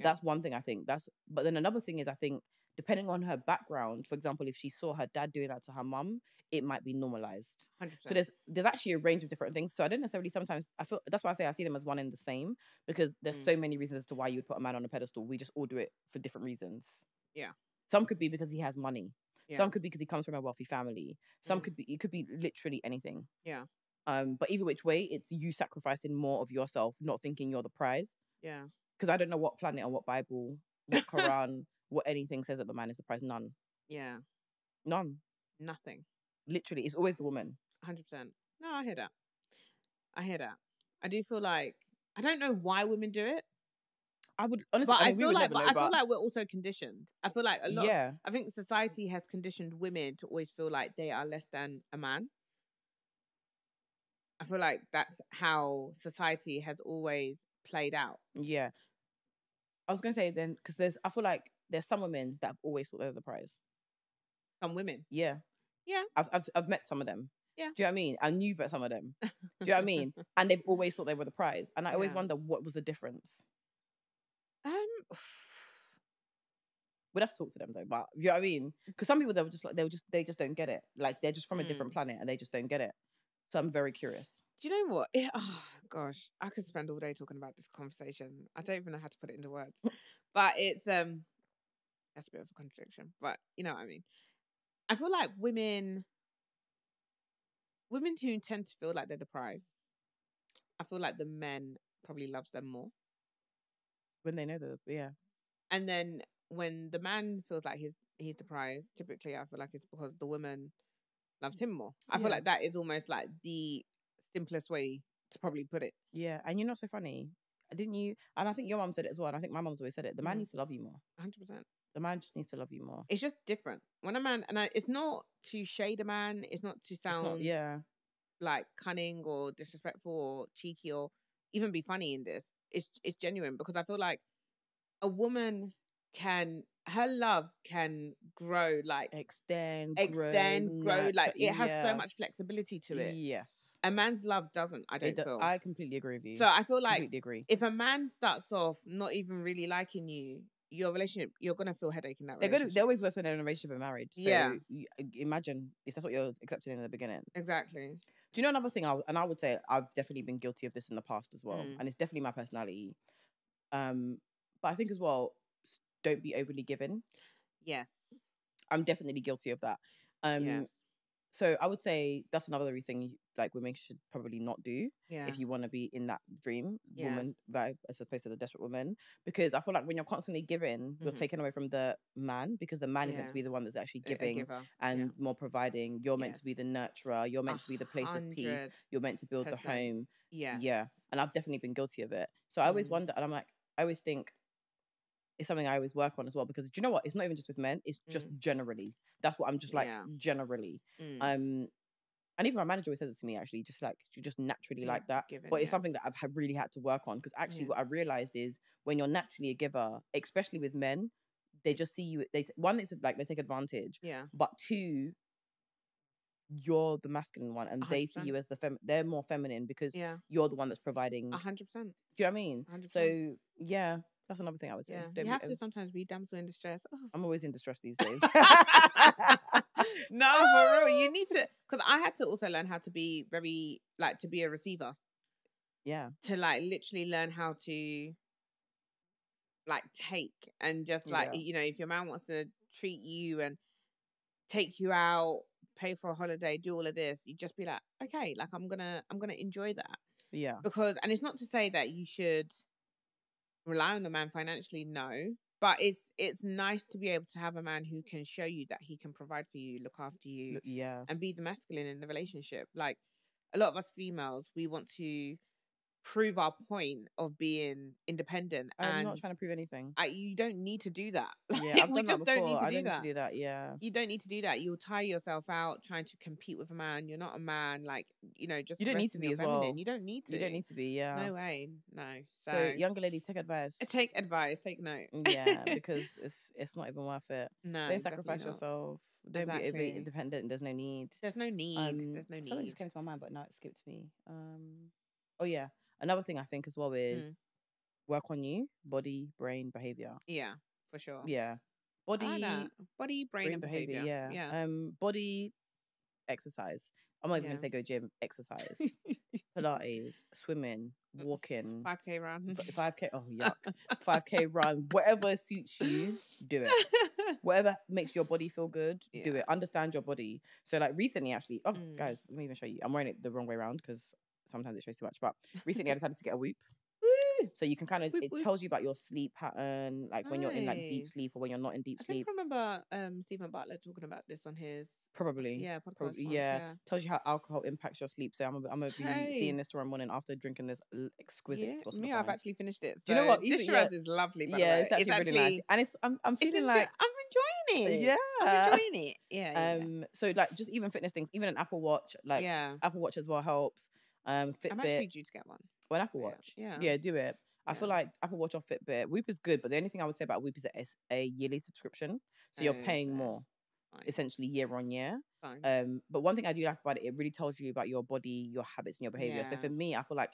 That's one thing I think. But then another thing is, I think depending on her background, for example, if she saw her dad doing that to her mum, it might be normalized. 100%. So there's actually a range of different things. So I don't necessarily, sometimes I feel, that's why I say I see them as one and the same, because there's so many reasons as to why you would put a man on a pedestal. We just all do it for different reasons. Yeah. Some could be because he has money. Yeah. Some could be because he comes from a wealthy family. Some it could be literally anything. Yeah. But either which way, it's you sacrificing more of yourself, not thinking you're the prize. Yeah. Because I don't know what planet or what Bible, what Quran, what anything says that the man is the prize. None. Yeah. None. Nothing. Literally, it's always the woman. 100%. No, I hear that. I do feel like, I don't know why women do it. I would honestly, but I feel like we're also conditioned. I feel like a lot. Yeah. I think society has conditioned women to always feel like they are less than a man. I feel like that's how society has always played out. Yeah. I was gonna say then, because I feel like there's some women that have always thought they're the prize. Some women. Yeah. Yeah. I've met some of them. Yeah. Do you know what I mean? And you've met some of them. Do you know what I mean? And they've always thought they were the prize. And I always wonder, what was the difference? We'd have to talk to them though, but you know what I mean? Because some people they just don't get it. Like they're just from a different planet and they just don't get it. So I'm very curious. Do you know what? Oh gosh, I could spend all day talking about this conversation. I don't even know how to put it into words. But it's that's a bit of a contradiction. But you know what I mean. I feel like women who tend to feel like they're the prize, I feel like the men probably loves them more. When they know that, yeah. And then when the man feels like he's the prize, typically I feel like it's because the woman loves him more. I feel like that is almost like the simplest way to probably put it. Yeah, and you're not so funny. Didn't you? And I think your mum said it as well, and I think my mum's always said it. The man needs to love you more. 100%. The man just needs to love you more. It's just different. When a man, it's not to shade a man, it's not to sound like cunning or disrespectful or cheeky or even be funny in this. It's genuine, because I feel like a woman her love can grow, like extend, grow, like it has so much flexibility to it. Yes. A man's love doesn't, I don't feel. I completely agree with you. So I feel like if a man starts off not even really liking you, your relationship, you're gonna feel headache in that relationship. They're always worse when they're in a relationship and married. So yeah. Imagine if that's what you're accepting in the beginning. Exactly. Do you know another thing? I would say I've definitely been guilty of this in the past as well, and it's definitely my personality. But I think as well, don't be overly given. Yes. I'm definitely guilty of that. Yes. So I would say that's another thing like women should probably not do if you want to be in that dream woman vibe as opposed to the desperate woman. Because I feel like when you're constantly giving, you're taken away from the man, because the man is meant to be the one that's actually giving and more providing. You're meant to be the nurturer. You're meant to be the place of peace. You're meant to build the home. Yeah. Yeah. And I've definitely been guilty of it. So I always wonder, and I'm like, I always think it's something I always work on as well, because do you know what? It's not even just with men. It's just generally. That's what I'm just like, generally. And even my manager always says it to me, actually, just like, you just naturally like that. But it's something that I've really had to work on, because actually what I realized is when you're naturally a giver, especially with men, they just see you, one, it's like they take advantage. Yeah. But two, you're the masculine one, and 100%. they see you as they're more feminine because you're the one that's providing. 100%. Do you know what I mean? 100%. So yeah, that's another thing I would say. Yeah. You have to sometimes be damsel in distress. Oh. I'm always in distress these days. No, for real. You need to, because I had to also learn how to be very, like, to be a receiver. Yeah. To like literally learn how to like take and just like, you know, if your man wants to treat you and take you out, pay for a holiday, do all of this, you just be like, okay, like I'm gonna enjoy that. Yeah. Because, and it's not to say that you should rely on the man financially, no. But it's nice to be able to have a man who can show you that he can provide for you, look after you, and be the masculine in the relationship. Like, a lot of us females, we want to prove our point of being independent. I'm not trying to prove anything. You don't need to do that. Yeah, we just don't need to do that. Need to do that. Yeah, you don't need to do that. You'll tire yourself out trying to compete with a man. You're not a man. Like, you know, just you don't need to be as feminine. well. You don't need to. You don't need to be. Yeah. No way. No. So younger ladies, take advice. Take advice. Take note. Yeah, because it's not even worth it. No. Don't sacrifice yourself. Don't be overly independent. There's no need. There's no need. There's no need. Something just came to my mind, but now it skipped me. Oh yeah. Another thing I think as well is work on you, body, brain, behavior. Yeah, for sure. Yeah. Body, brain, and behavior. Yeah. Body, exercise. I'm not even going to say go gym, exercise. Pilates, swimming, walking. 5K run. 5K, oh yuck. 5K run. Whatever suits you, do it. Whatever makes your body feel good, do it. Understand your body. So like recently actually, guys, let me even show you. I'm wearing it the wrong way around because sometimes it shows too much. But recently I decided to get a Whoop. So you can kind of, it tells you about your sleep pattern, like when you're in like deep sleep or when you're not in deep sleep. I remember Stephen Butler talking about this on his podcast. Yeah. Tells you how alcohol impacts your sleep. So I'm gonna be seeing this tomorrow morning after drinking this exquisite. Me, I've actually finished it. So do you know what? This Shiraz is lovely. By the way. It's actually really nice, and I'm feeling like I'm enjoying it. Yeah, I'm enjoying it. Yeah. So like just even fitness things, even an Apple Watch, like Apple Watch as well helps. Fitbit. I'm actually due to get one. Well, an Apple Watch. Yeah, do it. I feel like Apple Watch or Fitbit, Whoop is good, but the only thing I would say about Whoop is that it's a yearly subscription, so you're paying more, essentially year on year. But one thing I do like about it, it really tells you about your body, your habits, and your behavior. So for me, I feel like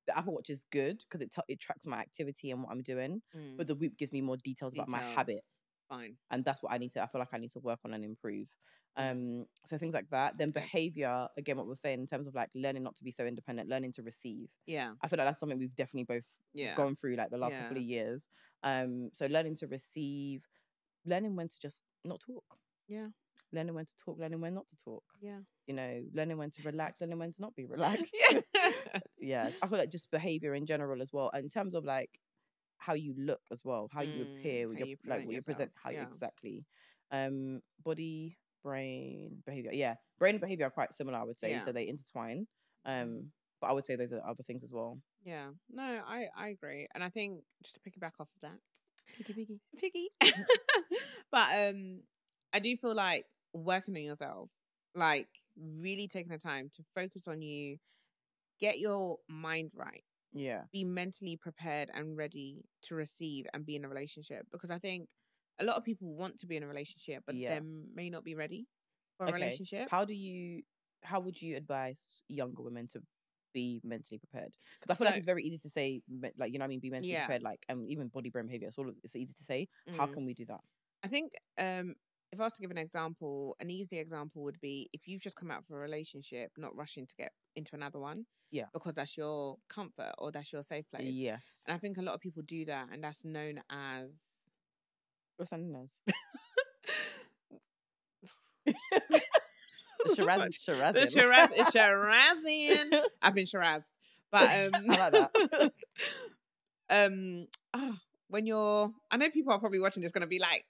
the Apple Watch is good because it tracks my activity and what I'm doing, but the Whoop gives me more details about my habit. And that's what I feel like I need to work on and improve. So things like that. Then behavior, again, what we're saying in terms of like learning not to be so independent, learning to receive. Yeah. I feel like that's something we've definitely both gone through like the last couple of years. So learning to receive, learning when to just not talk. Yeah. Learning when to talk, learning when not to talk. Yeah. You know, learning when to relax, learning when to not be relaxed. Yeah. I feel like just behavior in general as well. In terms of like how you look as well, how you appear, what you present, exactly. Body, brain, behavior. Yeah, brain and behavior are quite similar, I would say. So they intertwine. But I would say those are other things as well. Yeah, no, I agree, and I think just to piggyback off of that, piggy. But I do feel like working on yourself, like really taking the time to focus on you, get your mind right. Yeah. Be mentally prepared and ready to receive and be in a relationship. Because I think a lot of people want to be in a relationship, but they may not be ready for a relationship. How would you advise younger women to be mentally prepared? Because I feel like it's very easy to say, like, you know what I mean, be mentally prepared, like, even body, brain, behavior, it's easy to say. How can we do that? I think if I was to give an example, an easy example would be if you've just come out for a relationship, not rushing to get into another one. Yeah. Because that's your comfort or that's your safe place. Yes. And I think a lot of people do that, and that's known as... What's that known as? The Shiraz is Shirazing. The Shiraz is Shirazing. I've been Shirazed. But I like that. When you're... I know people are probably watching this going to be like,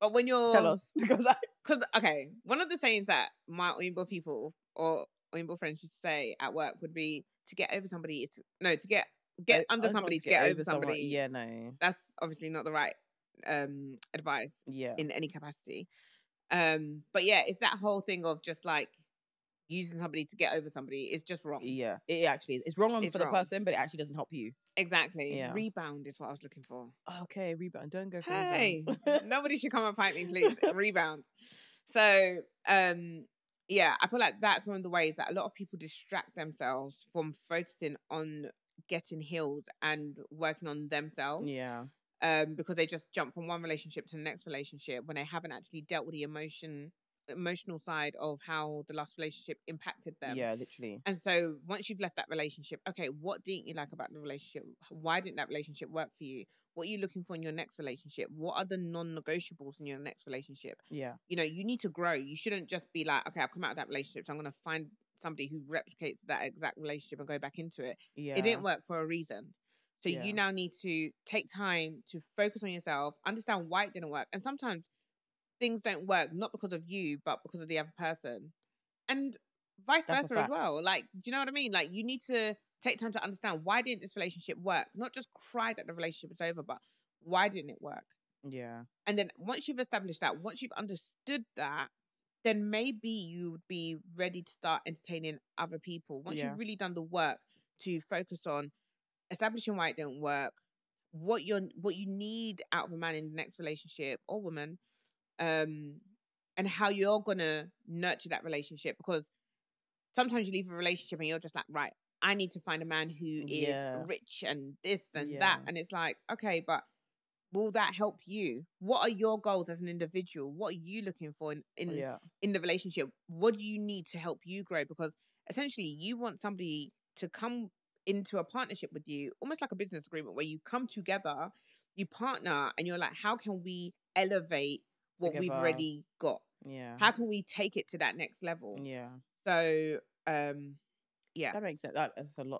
but when you're... Tell us. Because okay, one of the sayings that my Oyinbo people or Oyinbo friends used to say at work would be to get over somebody is to get get under I just want somebody to get over someone. somebody. Yeah, no. That's obviously not the right advice Yeah. in any capacity. But yeah, it's that whole thing of just like using somebody to get over somebody is just wrong. Yeah, it actually is. It's wrong It's for the wrong. person, but it actually doesn't help you. Exactly. Yeah. Rebound is what I was looking for. Okay, rebound. Don't go for Hey, rebounds. nobody should come and fight me, please. Rebound. So, yeah, I feel like that's one of the ways that a lot of people distract themselves from focusing on getting healed and working on themselves. Yeah. Because they just jump from one relationship to the next relationship when they haven't actually dealt with the emotional side of how the last relationship impacted them. Yeah, literally. And so once you've left that relationship, okay, what didn't you like about the relationship? Why didn't that relationship work for you? What are you looking for in your next relationship? What are the non-negotiables in your next relationship? Yeah. You know, you need to grow. You shouldn't just be like, okay, I've come out of that relationship, so I'm going to find somebody who replicates that exact relationship and go back into it. Yeah. It didn't work for a reason. So Yeah. you now need to take time to focus on yourself, understand why it didn't work. And sometimes things don't work, not because of you, but because of the other person. And vice That's a versa as fact. well. Like, do you know what I mean? Like, you need to take time to understand, why didn't this relationship work? Not just cry that the relationship is over, but why didn't it work? Yeah. And then once you've established that, once you've understood that, then maybe you would be ready to start entertaining other people. Once Yeah. you've really done the work to focus on establishing why it didn't work, what you need out of a man in the next relationship or woman, and how you're gonna nurture that relationship. Because sometimes you leave a relationship and you're just like, right, I need to find a man who is Yeah. rich and this and Yeah. that. And it's like, okay, but will that help you? What are your goals as an individual? What are you looking for in the relationship? What do you need to help you grow? Because essentially you want somebody to come into a partnership with you, almost like a business agreement, where you come together, you partner, and you're like, how can we elevate what we've Together. already got? Yeah. How can we take it to that next level? Yeah. So, yeah. That makes sense.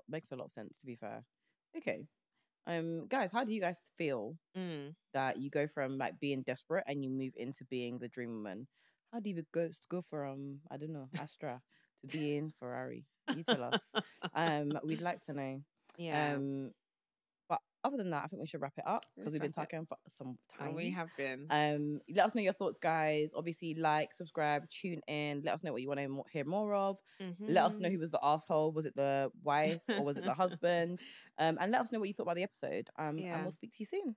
Makes a lot of sense, to be fair. Okay. Guys, how do you guys feel that you go from like being desperate and you move into being the dream woman? How do you go from I don't know, Astra to being Ferrari? You tell us. We'd like to know. Yeah. But other than that, I think we should wrap it up because we've been Let's wrap talking for some time. We have been. Let us know your thoughts, guys. Obviously, like, subscribe, tune in. Let us know what you want to hear more of. Let us know who was the asshole. Was it the wife or was it the husband? And let us know what you thought about the episode. And we'll speak to you soon.